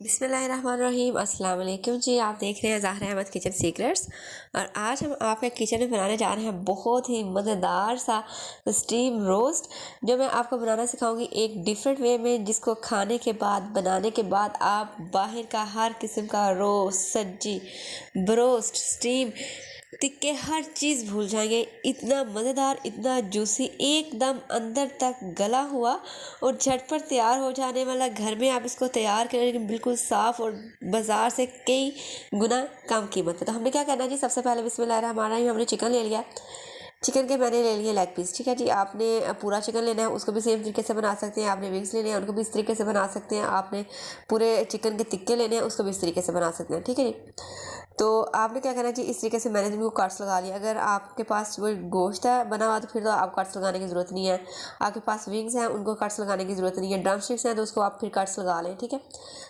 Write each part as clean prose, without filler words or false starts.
बिस्मिल्लाहिर्रहमानिर्रहीम अस्सलाम वालेकुम जी। आप देख रहे हैं ज़ाहरा अहमद किचन सीक्रेट्स और आज हम आपके किचन में बनाने जा रहे हैं बहुत ही मज़ेदार सा स्टीम रोस्ट जो मैं आपको बनाना सिखाऊंगी एक डिफरेंट वे में, जिसको खाने के बाद बनाने के बाद आप बाहर का हर किस्म का रोस्ट, सब्जी, ब्रोस्ट, स्टीम, टिक्के हर चीज़ भूल जाएंगे। इतना मज़ेदार, इतना जूसी, एकदम अंदर तक गला हुआ और झटपट तैयार हो जाने वाला। घर में आप इसको तैयार करेंगे बिल्कुल साफ़ और बाज़ार से कई गुना कम कीमत पे। तो हमने क्या करना है जी, सबसे पहले बिस्मिल्लाहिर्रहमानिर्रहीम हमने चिकन ले लिया। चिकन के मैंने ले लिए लेग पीस। ठीक है जी, आपने पूरा चिकन लेना है, उसको भी सेम तरीके से बना सकते हैं। आपने विंग्स लेने हैं, उनको भी इस तरीके से बना सकते हैं। आपने पूरे चिकन के टिक्के लेने हैं, उसको भी इस तरीके से बना सकते हैं। ठीक है जी, तो आपने क्या करना है जी, इस तरीके से मैंने उनको कट्स लगा लिया। अगर आपके पास वो गोश्त है बना हुआ तो फिर तो आप कट्स लगाने की ज़रूरत नहीं है। आपके पास विंग्स हैं, उनको कट्स लगाने की ज़रूरत नहीं है। ड्रम स्टिक्स हैं तो उसको आप फिर कट्स लगा लें। ठीक है,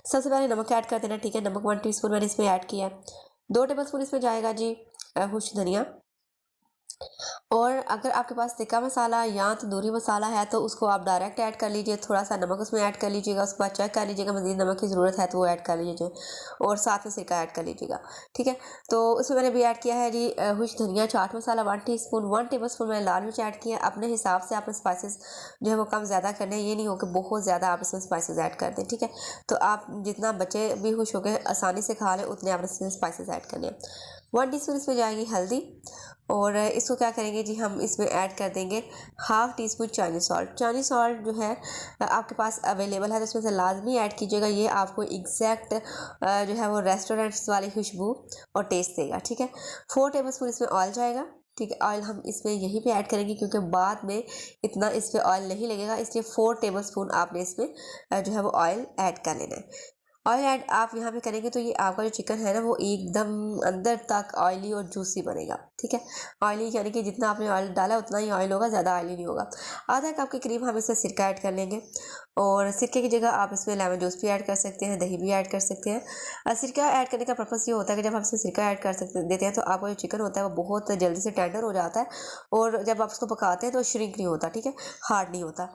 सबसे पहले नमक ऐड कर देना। ठीक है, नमक 1 टीस्पून मैंने इसमें ऐड किया है। 2 टेबलस्पून इसमें जाएगा जी खुश्क धनिया। और अगर आपके पास तिक्का मसाला या तंदूरी मसाला है तो उसको आप डायरेक्ट ऐड कर लीजिए। थोड़ा सा नमक उसमें ऐड कर लीजिएगा, उसके बाद चेक कर लीजिएगा मज़ीद नमक की ज़रूरत है तो वो ऐड कर लीजिए और साथ में सिरका ऐड कर लीजिएगा। ठीक है, तो उसमें मैंने भी ऐड किया है जी खुश्क धनिया, चाट मसाला 1 टीस्पून, 1 टेबलस्पून मैंने लाल मिर्च ऐड किया। अपने हिसाब से आपने स्पाइसेस जो है वो कम ज़्यादा करने हैं, ये नहीं हो कि बहुत ज़्यादा आप इसमें स्पाइसेस ऐड कर दें। ठीक है, तो आप जितना बच्चे भी खुश होकर आसानी से खा लें उतने आपने इसमें स्पाइसेस ऐड करने हैं। 1 टीस्पून इसमें जाएगी हल्दी और इसको क्या करेंगे जी, हम इसमें ऐड कर देंगे half tea spoon Chinese salt. Chinese salt जो है आपके पास अवेलेबल है तो इसमें से लाजमी ऐड कीजिएगा। ये आपको एग्जैक्ट जो है वो रेस्टोरेंट्स वाली खुशबू और टेस्ट देगा। ठीक है, 4 टेबल स्पून इसमें ऑयल जाएगा। ठीक है, ऑयल हम इसमें यहीं पे ऐड करेंगे क्योंकि बाद में इतना इस पर ऑयल नहीं लगेगा, इसलिए 4 टेबल स्पून आपने इसमें जो है वो ऑयल ऐड कर लेना है। ऑयल ऐड आप यहाँ पे करेंगे तो ये आपका जो चिकन है ना वो एकदम अंदर तक ऑयली और जूसी बनेगा। ठीक है, ऑयली यानी कि जितना आपने ऑयल डाला उतना ही ऑयल होगा, ज़्यादा ऑयली नहीं होगा। आधा कप के करीब हम इसमें सिरका ऐड कर लेंगे और सिरके की जगह आप इसमें लेमन जूस भी ऐड कर सकते हैं, दही भी ऐड कर सकते हैं। सिरका ऐड करने का पर्पस ये होता है कि जब हम इसमें सिरका ऐड कर सकते देते हैं तो आपका जो चिकन होता है वो बहुत जल्दी से टेंडर हो जाता है और जब आप उसको पकाते हैं तो श्रिंक नहीं होता। ठीक है, हार्ड नहीं होता।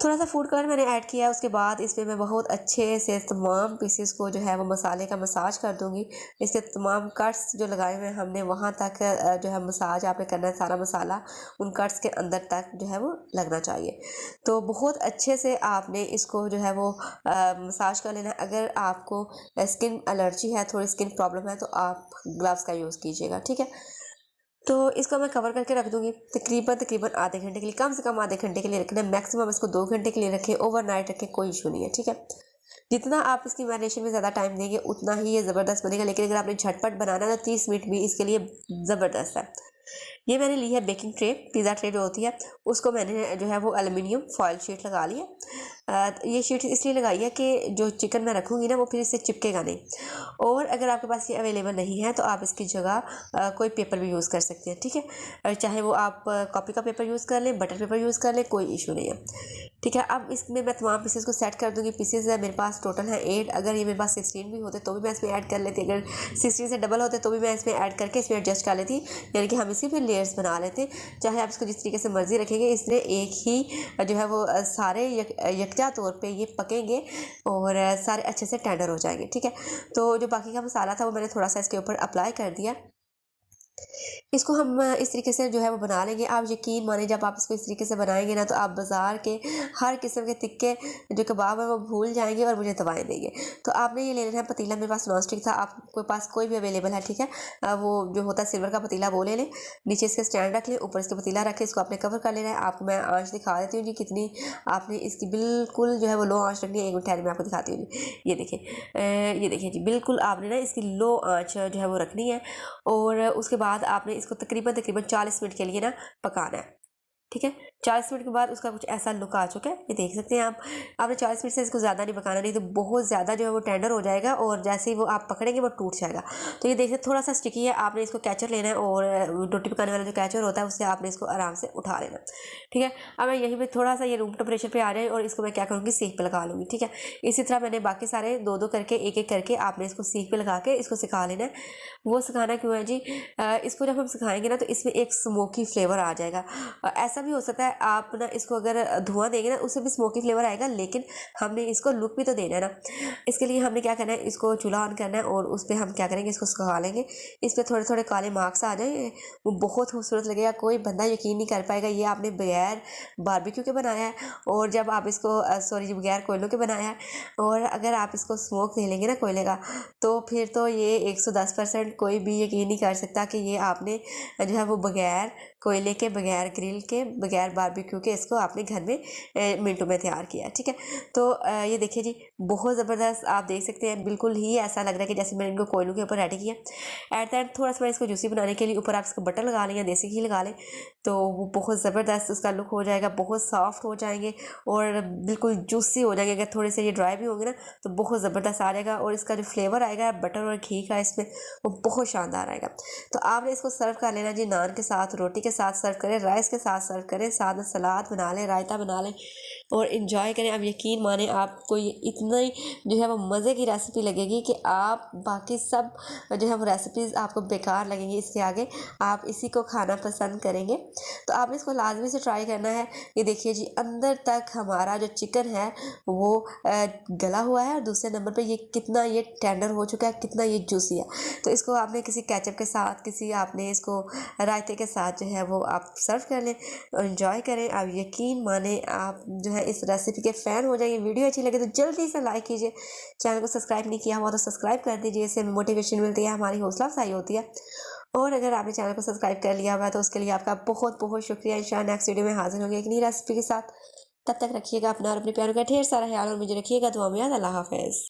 थोड़ा सा फूड कलर मैंने ऐड किया है। उसके बाद इसमें मैं बहुत अच्छे से तमाम पीसेस को जो है वो मसाले का मसाज कर दूंगी। इसके तमाम कट्स जो लगाए हुए हैं हमने वहाँ तक जो है मसाज आपने करना है। सारा मसाला उन कट्स के अंदर तक जो है वो लगना चाहिए। तो बहुत अच्छे से आपने इसको जो है वो मसाज कर लेना है। अगर आपको स्किन एलर्जी है, थोड़ी स्किन प्रॉब्लम है तो आप ग्लव्स का यूज़ कीजिएगा। ठीक है, तो इसको मैं कवर करके रख दूंगी तकरीबन तकरीबन आधे घंटे के लिए। कम से कम आधे घंटे के लिए रखना है, मैक्सिमम इसको 2 घंटे के लिए रखें। ओवरनाइट रखें, कोई इशू नहीं है। ठीक है, जितना आप इसकी मैरिनेशन में ज़्यादा टाइम देंगे उतना ही ये ज़बरदस्त बनेगा। लेकिन अगर आपने झटपट बनाना है तो 30 मिनट भी इसके लिए ज़बरदस्त है। ये मैंने ली है बेकिंग ट्रे, पिज़्ज़ा ट्रे जो होती है, उसको मैंने जो है वो एल्युमिनियम फॉयल शीट लगा ली है। ये शीट इसलिए लगाई है कि जो चिकन मैं रखूँगी ना वो फिर इससे चिपकेगा नहीं। और अगर आपके पास ये अवेलेबल नहीं है तो आप इसकी जगह कोई पेपर भी यूज़ कर सकते हैं। ठीक है, चाहे वो आप कॉपी का पेपर यूज़ कर लें, बटर पेपर यूज़ कर लें, कोई इशू नहीं है। ठीक है, अब इसमें मैं तमाम पीसेस को सेट कर दूंगी। पीसेस है मेरे पास टोटल है 8। अगर ये मेरे पास 16 भी होते तो भी मैं इसमें ऐड कर लेती। अगर 16 से डबल होते तो भी मैं इसमें ऐड करके इसमें एडजस्ट कर लेती, यानी कि हम इसी पे लेयर्स बना लेते। चाहे आप इसको जिस तरीके से मर्जी रखेंगे, इसमें एक ही जो है वो सारे यकजा तौर पे ये पकेंगे और सारे अच्छे से टेंडर हो जाएंगे। ठीक है, तो जो बाकी का मसाला था वो मैंने थोड़ा सा इसके ऊपर अप्लाई कर दिया। इसको हम इस तरीके से जो है वो बना लेंगे। आप यकीन माने जब आप इसको इस तरीके से बनाएंगे ना तो आप बाज़ार के हर किस्म के तिक्के जो कबाब है वो भूल जाएंगे और मुझे दवाएं देंगे। तो आपने ये ले लेना है पतीला। मेरे पास नॉन स्टिक था, आपके पास कोई भी अवेलेबल है। ठीक है, वो जो होता है सिल्वर का पतीला वो ले लें। नीचे इसके स्टैंड रख लें, ऊपर इसके पतीला रखें, इसको आपने कवर कर लेना है। आपको मैं आँच दिखा देती हूँ जी कितनी आपने इसकी बिल्कुल जो है वो लो आँच रखनी है। 1 मिनट ठहर मैं आपको दिखाती हूँ जी। ये देखिए जी, बिल्कुल आपने ना इसकी लो आँच जो है वो रखनी है और उसके बाद आपने इसको तकरीबन तकरीबन 40 मिनट के लिए ना पकाना है। ठीक है, 40 मिनट के बाद उसका कुछ ऐसा लुक आ चुका है, ये देख सकते हैं आप। आपने 40 मिनट से इसको ज़्यादा नहीं पकाना, नहीं तो बहुत ज़्यादा जो है वो टेंडर हो जाएगा और जैसे ही वो आप पकड़ेंगे वो टूट जाएगा। तो ये देखिए थोड़ा सा स्टिकी है। आपने इसको कैचर लेना है और रोटी पकाने वाला जो कैचर होता है उससे आपने इसको आराम से उठा लेना। ठीक है, अब मैं यहीं पर थोड़ा सा ये रूम टेम्परेचर पर आ जाए और इसको मैं क्या करूँगी, सीख पे लगा लूँगी। ठीक है, इसी तरह मैंने बाकी सारे 2-2 करके एक एक करके आपने इसको सीख पे लगा के इसको सिखा लेना है। वो सिखाना क्यों है जी, इसको जब हम सिखाएंगे ना तो इसमें एक स्मोकी फ्लेवर आ जाएगा। ऐसा भी हो सकता है आप ना इसको अगर धुआं देंगे ना उससे भी स्मोकी फ्लेवर आएगा, लेकिन हमने इसको लुक भी तो देना है ना। इसके लिए हमने क्या करना है, इसको चूल्हा ऑन करना है और उस पर हम क्या करेंगे, इसको सुखा लेंगे। इस पर थोड़े थोड़े काले मार्क्स आ जाएंगे, वो बहुत खूबसूरत लगेगा, कोई बंदा यकीन नहीं कर पाएगा ये आपने बगैर बारबेक्यू के बनाया है, और जब आप इसको सॉरी बगैर कोयलों के बनाया है। और अगर आप इसको स्मोक दे लेंगे ना कोयले का, तो फिर तो ये 110% कोई भी यकीन नहीं कर सकता कि ये आपने जो है वो बगैर कोयले के, बगैर ग्रिल के, बगैर बारबेक्यू के इसको आपने घर में मिनटों में तैयार किया। ठीक है, तो ये देखिए जी, बहुत ज़बरदस्त आप देख सकते हैं, बिल्कुल ही ऐसा लग रहा है कि जैसे मैंने इनको कोयलों के ऊपर रेडी किया। एट द एंड थोड़ा सा इसको जूसी बनाने के लिए ऊपर आप इसको बटर लगा लें या देसी घी लगा लें, तो वो बहुत ज़बरदस्त उसका लुक हो जाएगा, बहुत सॉफ्ट हो जाएंगे और बिल्कुल जूसी हो जाएंगे। अगर थोड़े से ये ड्राई भी होंगे ना तो बहुत ज़बरदस्त आ जाएगा, और इसका जो फ्लेवर आएगा बटर और घी का इसमें, वो बहुत शानदार आएगा। तो आपने इसको सर्व कर लेना जी, नान के साथ, रोटी के साथ सर्व करें, राइस के साथ सर्व करें, साथ में सलाद बना लें, रायता बना लें और इन्जॉय करें। अब यकीन माने आपको ये इतनी जो है वो मज़े की रेसिपी लगेगी कि आप बाकी सब जो है वो रेसिपीज़ आपको बेकार लगेंगी इसके आगे, आप इसी को खाना पसंद करेंगे। तो आपने इसको लाजमी से ट्राई करना है। ये देखिए जी, अंदर तक हमारा जो चिकन है वो गला हुआ है, और दूसरे नंबर पे ये कितना ये टेंडर हो चुका है, कितना ये जूसी है। तो इसको आपने किसी केचप के साथ, किसी आपने इसको रायते के साथ जो है वो आप सर्व कर लें और इन्जॉय करें। आप यकीन माने आप जो है इस रेसिपी के फ़ैन हो जाएंगे। वीडियो अच्छी लगे तो जल्दी से लाइक कीजिए, चैनल को सब्सक्राइब नहीं किया हुआ तो सब्सक्राइब कर दीजिए, इससे मोटिवेशन मिलती है, हमारी हौसला अफजाई होती है। और अगर आपने चैनल को सब्सक्राइब कर लिया हुआ है तो उसके लिए आपका बहुत बहुत शुक्रिया। इंशाल्लाह नेक्स्ट वीडियो में हाजिर होंगे एक नई रेसिपी के साथ। तब तक रखिएगा अपना और अपने प्यारों का ढेर सारा ख्याल, और मुझे रखिएगा दुआ में याद। अल्लाह हाफ़िज़।